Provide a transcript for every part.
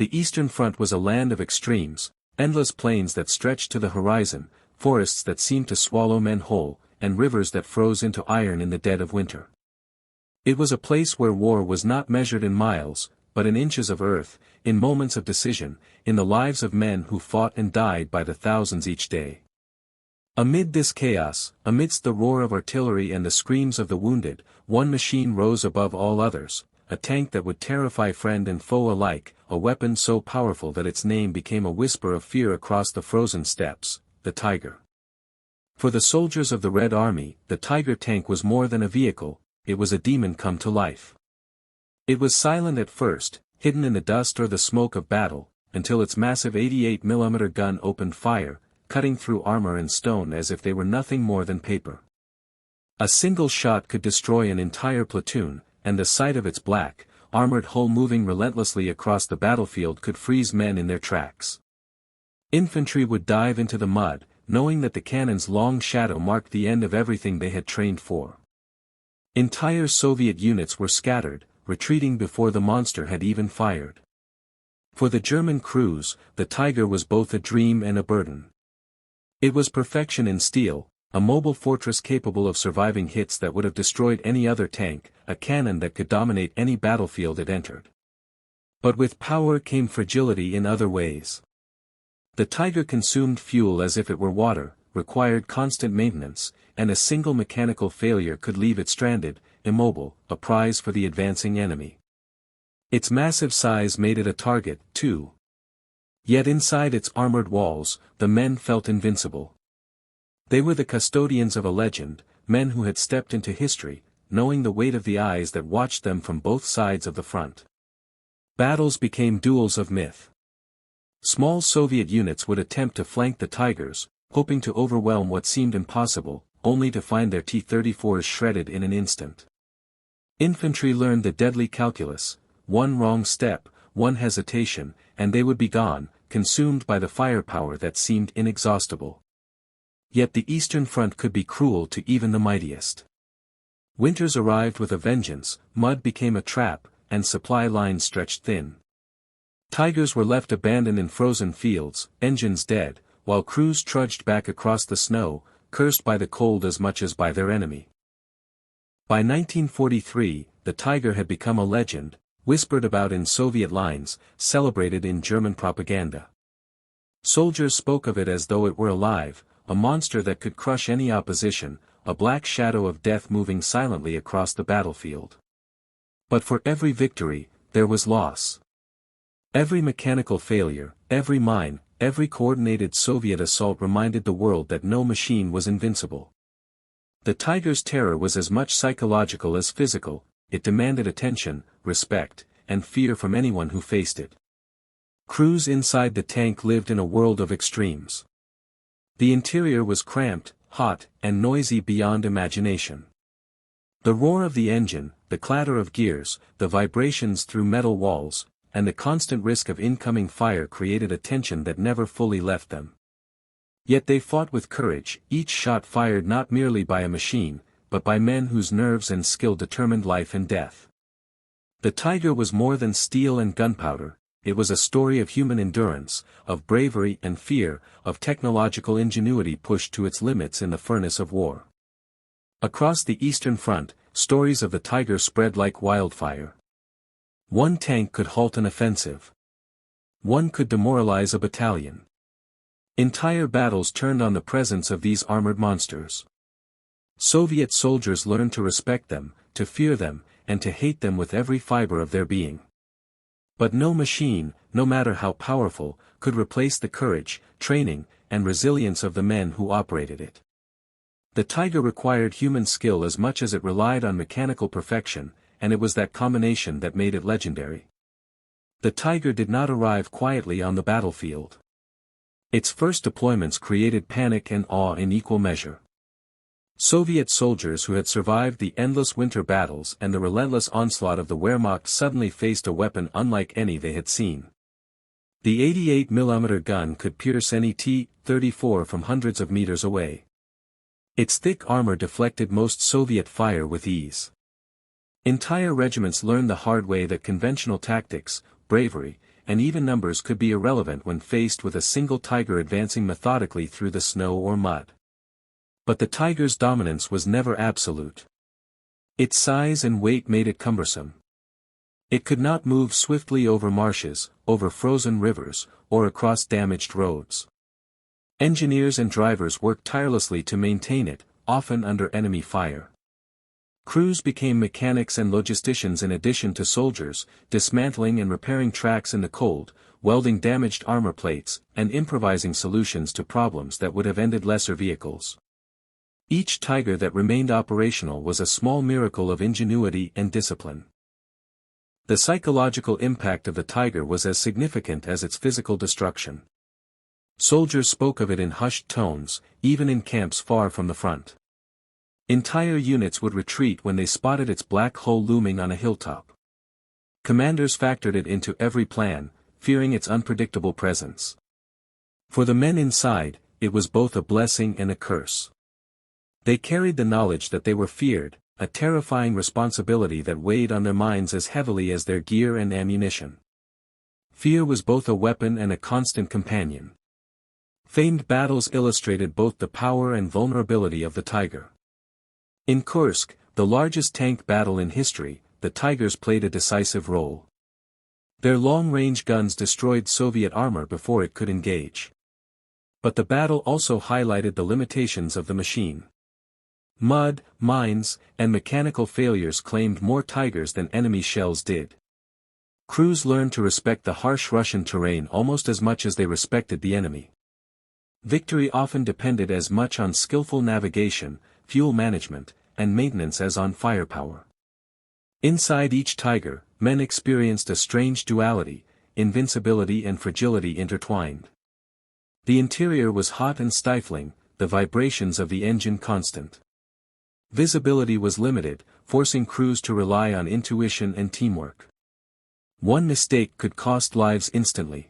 The Eastern Front was a land of extremes, endless plains that stretched to the horizon, forests that seemed to swallow men whole, and rivers that froze into iron in the dead of winter. It was a place where war was not measured in miles, but in inches of earth, in moments of decision, in the lives of men who fought and died by the thousands each day. Amid this chaos, amidst the roar of artillery and the screams of the wounded, one machine rose above all others, a tank that would terrify friend and foe alike, a weapon so powerful that its name became a whisper of fear across the frozen steppes, the Tiger. For the soldiers of the Red Army, the Tiger tank was more than a vehicle, it was a demon come to life. It was silent at first, hidden in the dust or the smoke of battle, until its massive 88mm gun opened fire, cutting through armor and stone as if they were nothing more than paper. A single shot could destroy an entire platoon, and the sight of its black, armored hull moving relentlessly across the battlefield could freeze men in their tracks. Infantry would dive into the mud, knowing that the cannon's long shadow marked the end of everything they had trained for. Entire Soviet units were scattered, retreating before the monster had even fired. For the German crews, the Tiger was both a dream and a burden. It was perfection in steel, a mobile fortress capable of surviving hits that would have destroyed any other tank, a cannon that could dominate any battlefield it entered. But with power came fragility in other ways. The Tiger consumed fuel as if it were water, required constant maintenance, and a single mechanical failure could leave it stranded, immobile, a prize for the advancing enemy. Its massive size made it a target, too. Yet inside its armored walls, the men felt invincible. They were the custodians of a legend, men who had stepped into history, knowing the weight of the eyes that watched them from both sides of the front. Battles became duels of myth. Small Soviet units would attempt to flank the Tigers, hoping to overwhelm what seemed impossible, only to find their T-34s shredded in an instant. Infantry learned the deadly calculus: one wrong step, one hesitation, and they would be gone, consumed by the firepower that seemed inexhaustible. Yet the Eastern Front could be cruel to even the mightiest. Winters arrived with a vengeance, mud became a trap, and supply lines stretched thin. Tigers were left abandoned in frozen fields, engines dead, while crews trudged back across the snow, cursed by the cold as much as by their enemy. By 1943, the Tiger had become a legend, whispered about in Soviet lines, celebrated in German propaganda. Soldiers spoke of it as though it were alive, a monster that could crush any opposition, a black shadow of death moving silently across the battlefield. But for every victory, there was loss. Every mechanical failure, every mine, every coordinated Soviet assault reminded the world that no machine was invincible. The Tiger's terror was as much psychological as physical, it demanded attention, respect, and fear from anyone who faced it. Crews inside the tank lived in a world of extremes. The interior was cramped, hot, and noisy beyond imagination. The roar of the engine, the clatter of gears, the vibrations through metal walls, and the constant risk of incoming fire created a tension that never fully left them. Yet they fought with courage, each shot fired not merely by a machine, but by men whose nerves and skill determined life and death. The Tiger was more than steel and gunpowder, it was a story of human endurance, of bravery and fear, of technological ingenuity pushed to its limits in the furnace of war. Across the Eastern Front, stories of the Tiger spread like wildfire. One tank could halt an offensive. One could demoralize a battalion. Entire battles turned on the presence of these armored monsters. Soviet soldiers learned to respect them, to fear them, and to hate them with every fiber of their being. But no machine, no matter how powerful, could replace the courage, training, and resilience of the men who operated it. The Tiger required human skill as much as it relied on mechanical perfection, and it was that combination that made it legendary. The Tiger did not arrive quietly on the battlefield. Its first deployments created panic and awe in equal measure. Soviet soldiers who had survived the endless winter battles and the relentless onslaught of the Wehrmacht suddenly faced a weapon unlike any they had seen. The 88mm gun could pierce any T-34 from hundreds of meters away. Its thick armor deflected most Soviet fire with ease. Entire regiments learned the hard way that conventional tactics, bravery, and even numbers could be irrelevant when faced with a single tiger advancing methodically through the snow or mud. But the tiger's dominance was never absolute. Its size and weight made it cumbersome. It could not move swiftly over marshes, over frozen rivers, or across damaged roads. Engineers and drivers worked tirelessly to maintain it, often under enemy fire. Crews became mechanics and logisticians in addition to soldiers, dismantling and repairing tracks in the cold, welding damaged armor plates, and improvising solutions to problems that would have ended lesser vehicles. Each tiger that remained operational was a small miracle of ingenuity and discipline. The psychological impact of the tiger was as significant as its physical destruction. Soldiers spoke of it in hushed tones, even in camps far from the front. Entire units would retreat when they spotted its black hull looming on a hilltop. Commanders factored it into every plan, fearing its unpredictable presence. For the men inside, it was both a blessing and a curse. They carried the knowledge that they were feared, a terrifying responsibility that weighed on their minds as heavily as their gear and ammunition. Fear was both a weapon and a constant companion. Famed battles illustrated both the power and vulnerability of the tiger. In Kursk, the largest tank battle in history, the Tigers played a decisive role. Their long-range guns destroyed Soviet armor before it could engage. But the battle also highlighted the limitations of the machine. Mud, mines, and mechanical failures claimed more Tigers than enemy shells did. Crews learned to respect the harsh Russian terrain almost as much as they respected the enemy. Victory often depended as much on skillful navigation, fuel management, and maintenance as on firepower. Inside each tiger, men experienced a strange duality, invincibility and fragility intertwined. The interior was hot and stifling, the vibrations of the engine constant. Visibility was limited, forcing crews to rely on intuition and teamwork. One mistake could cost lives instantly.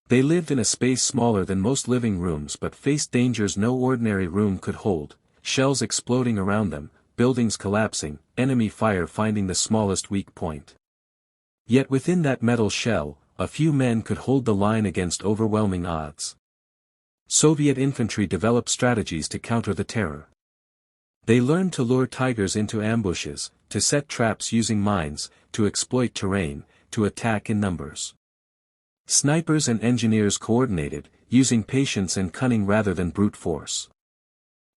They lived in a space smaller than most living rooms but faced dangers no ordinary room could hold, shells exploding around them, buildings collapsing, enemy fire finding the smallest weak point. Yet within that metal shell, a few men could hold the line against overwhelming odds. Soviet infantry developed strategies to counter the terror. They learned to lure tigers into ambushes, to set traps using mines, to exploit terrain, to attack in numbers. Snipers and engineers coordinated, using patience and cunning rather than brute force.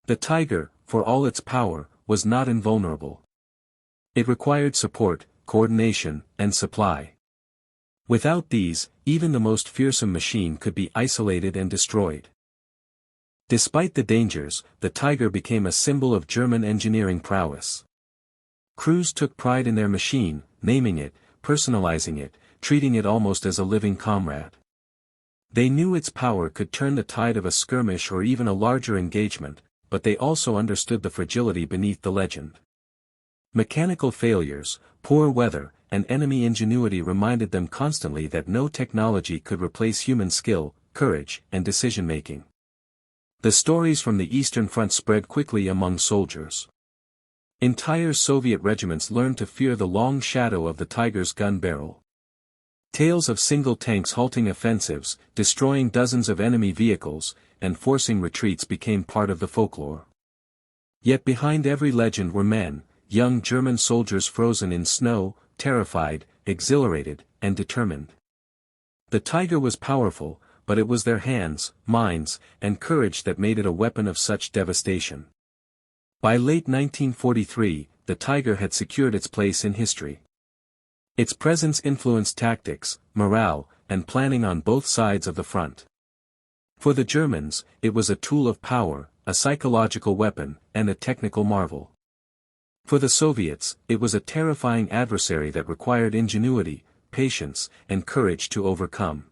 The tiger, for all its power, was not invulnerable. It required support, coordination, and supply. Without these, even the most fearsome machine could be isolated and destroyed. Despite the dangers, the tiger became a symbol of German engineering prowess. Crews took pride in their machine, naming it, personalizing it, treating it almost as a living comrade. They knew its power could turn the tide of a skirmish or even a larger engagement, but they also understood the fragility beneath the legend. Mechanical failures, poor weather, and enemy ingenuity reminded them constantly that no technology could replace human skill, courage, and decision-making. The stories from the Eastern Front spread quickly among soldiers. Entire Soviet regiments learned to fear the long shadow of the tiger's gun barrel. Tales of single tanks halting offensives, destroying dozens of enemy vehicles, and forcing retreats became part of the folklore. Yet behind every legend were men, young German soldiers frozen in snow, terrified, exhilarated, and determined. The tiger was powerful, but it was their hands, minds, and courage that made it a weapon of such devastation. By late 1943, the tiger had secured its place in history. Its presence influenced tactics, morale, and planning on both sides of the front. For the Germans, it was a tool of power, a psychological weapon, and a technical marvel. For the Soviets, it was a terrifying adversary that required ingenuity, patience, and courage to overcome.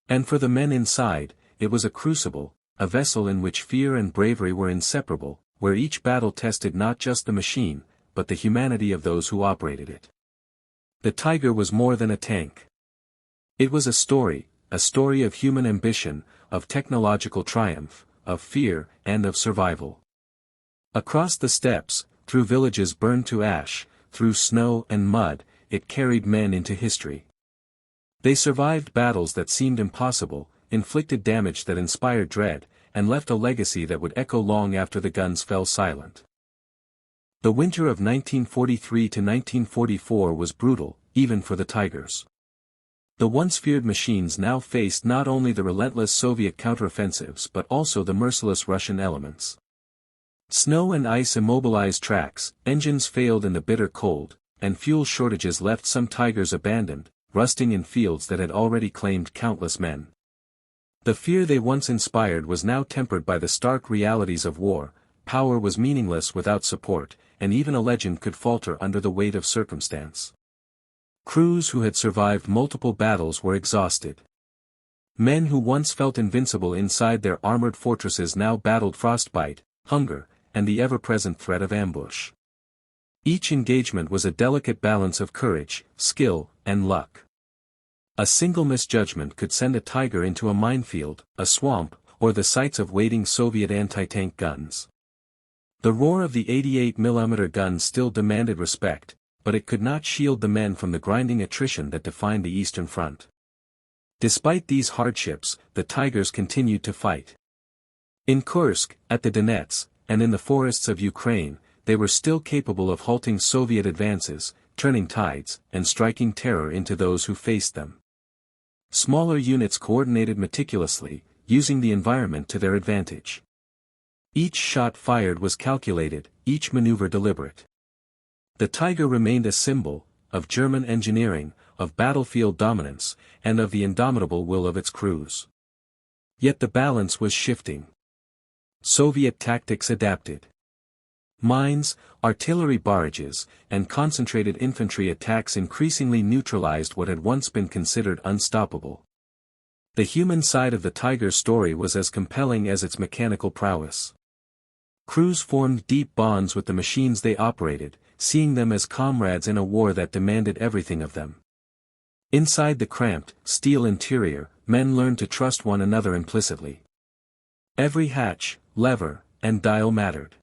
And for the men inside, it was a crucible, a vessel in which fear and bravery were inseparable, where each battle tested not just the machine, but the humanity of those who operated it. The tiger was more than a tank. It was a story of human ambition, of technological triumph, of fear, and of survival. Across the steppes, through villages burned to ash, through snow and mud, it carried men into history. They survived battles that seemed impossible, inflicted damage that inspired dread, and left a legacy that would echo long after the guns fell silent. The winter of 1943 to 1944 was brutal, even for the Tigers. The once feared machines now faced not only the relentless Soviet counteroffensives but also the merciless Russian elements. Snow and ice immobilized tracks, engines failed in the bitter cold, and fuel shortages left some Tigers abandoned, rusting in fields that had already claimed countless men. The fear they once inspired was now tempered by the stark realities of war. Power was meaningless without support, and even a legend could falter under the weight of circumstance. Crews who had survived multiple battles were exhausted. Men who once felt invincible inside their armored fortresses now battled frostbite, hunger, and the ever-present threat of ambush. Each engagement was a delicate balance of courage, skill, and luck. A single misjudgment could send a Tiger into a minefield, a swamp, or the sights of waiting Soviet anti-tank guns. The roar of the 88mm gun still demanded respect, but it could not shield the men from the grinding attrition that defined the Eastern Front. Despite these hardships, the Tigers continued to fight. In Kursk, at the Donets, and in the forests of Ukraine, they were still capable of halting Soviet advances, turning tides, and striking terror into those who faced them. Smaller units coordinated meticulously, using the environment to their advantage. Each shot fired was calculated, each maneuver deliberate. The Tiger remained a symbol of German engineering, of battlefield dominance, and of the indomitable will of its crews. Yet the balance was shifting. Soviet tactics adapted. Mines, artillery barrages, and concentrated infantry attacks increasingly neutralized what had once been considered unstoppable. The human side of the Tiger's story was as compelling as its mechanical prowess. Crews formed deep bonds with the machines they operated, seeing them as comrades in a war that demanded everything of them. Inside the cramped, steel interior, men learned to trust one another implicitly. Every hatch, lever, and dial mattered.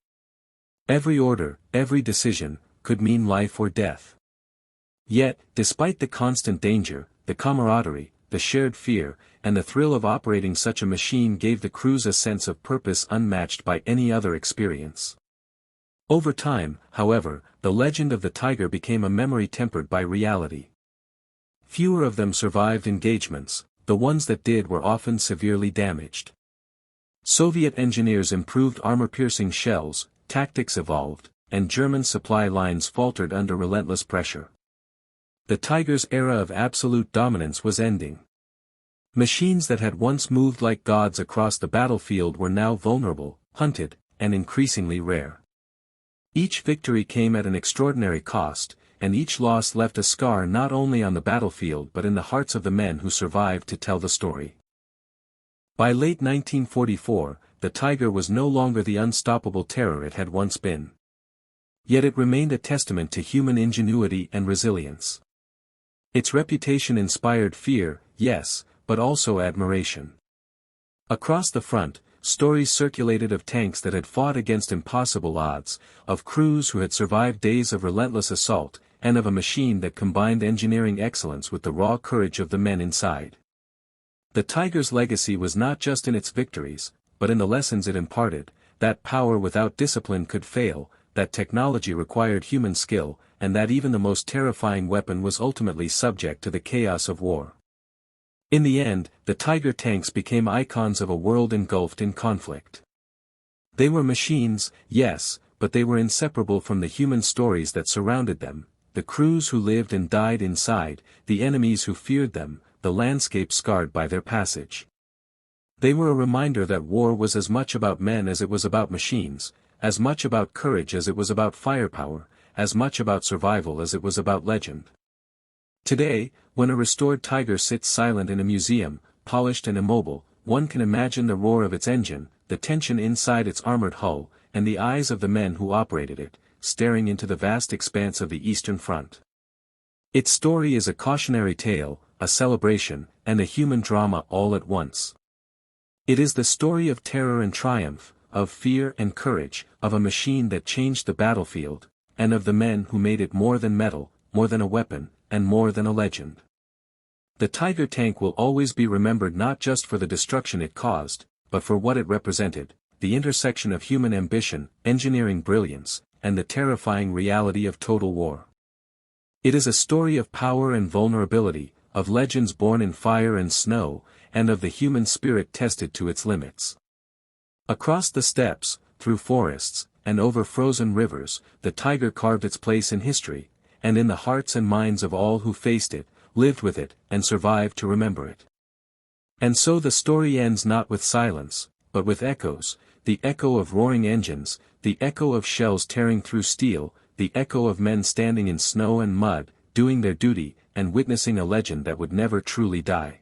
Every order, every decision, could mean life or death. Yet, despite the constant danger, the camaraderie, the shared fear, and the thrill of operating such a machine gave the crews a sense of purpose unmatched by any other experience. Over time, however, the legend of the Tiger became a memory tempered by reality. Fewer of them survived engagements, the ones that did were often severely damaged. Soviet engineers improved armor-piercing shells, tactics evolved, and German supply lines faltered under relentless pressure. The Tiger's era of absolute dominance was ending. Machines that had once moved like gods across the battlefield were now vulnerable, hunted, and increasingly rare. Each victory came at an extraordinary cost, and each loss left a scar not only on the battlefield but in the hearts of the men who survived to tell the story. By late 1944, the Tiger was no longer the unstoppable terror it had once been. Yet it remained a testament to human ingenuity and resilience. Its reputation inspired fear, yes, but also admiration. Across the front, stories circulated of tanks that had fought against impossible odds, of crews who had survived days of relentless assault, and of a machine that combined engineering excellence with the raw courage of the men inside. The Tiger's legacy was not just in its victories, but in the lessons it imparted, that power without discipline could fail, that technology required human skill, and that even the most terrifying weapon was ultimately subject to the chaos of war. In the end, the Tiger tanks became icons of a world engulfed in conflict. They were machines, yes, but they were inseparable from the human stories that surrounded them, the crews who lived and died inside, the enemies who feared them, the landscape scarred by their passage. They were a reminder that war was as much about men as it was about machines, as much about courage as it was about firepower, as much about survival as it was about legend. Today, when a restored Tiger sits silent in a museum, polished and immobile, one can imagine the roar of its engine, the tension inside its armored hull, and the eyes of the men who operated it, staring into the vast expanse of the Eastern Front. Its story is a cautionary tale, a celebration, and a human drama all at once. It is the story of terror and triumph, of fear and courage, of a machine that changed the battlefield, and of the men who made it more than metal, more than a weapon, and more than a legend. The Tiger tank will always be remembered not just for the destruction it caused, but for what it represented, the intersection of human ambition, engineering brilliance, and the terrifying reality of total war. It is a story of power and vulnerability, of legends born in fire and snow, and of the human spirit tested to its limits. Across the steppes, through forests, and over frozen rivers, the Tiger carved its place in history, and in the hearts and minds of all who faced it, lived with it, and survived to remember it. And so the story ends not with silence, but with echoes, the echo of roaring engines, the echo of shells tearing through steel, the echo of men standing in snow and mud, doing their duty, and witnessing a legend that would never truly die.